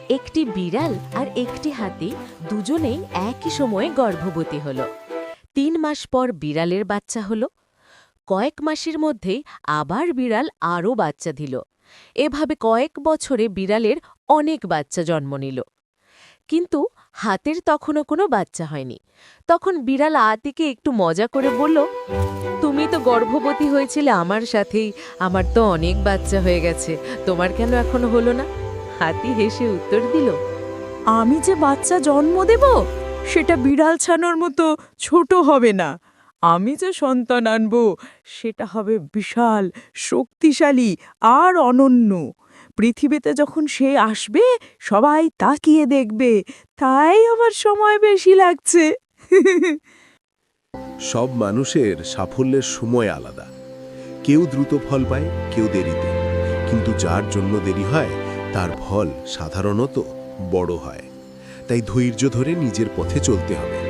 একটি বিড়াল আর একটি হাতি দুজনেই একই সময়ে গর্ভবতী হল। ৩ মাস পর বিড়ালের বাচ্চা হল। কয়েক মাসের মধ্যেই আবার বিড়াল আরও বাচ্চা দিল। এভাবে কয়েক বছরে বিড়ালের অনেক বাচ্চা জন্ম নিল। কিন্তু হাতের তখনও কোনো বাচ্চা হয়নি। তখন বিড়াল হাতিকে একটু মজা করে বলল, তুমি তো গর্ভবতী হয়েছিলে আমার সাথেই, আমার তো অনেক বাচ্চা হয়ে গেছে, তোমার কেন এখনো হলো না? হাতি হেসে উত্তর দিল, আমি যে বাচ্চা জন্ম দেব সেটা বিড়াল ছানার মতো ছোট হবে না। আমি যে সন্তান আনব সেটা হবে বিশাল, শক্তিশালী আর অনন্য। পৃথিবীতে যখন সে আসবে সবাই তাকিয়ে দেখবে, তাই আমার সময় বেশি লাগছে। সব মানুষের সাফল্যের সময় আলাদা। কেউ দ্রুত ফল পায়, কেউ দেরিতে। কিন্তু যার জন্য দেরি হয় তার ফল সাধারণত বড় হয়। তাই ধৈর্য ধরে নিজের পথে চলতে হবে।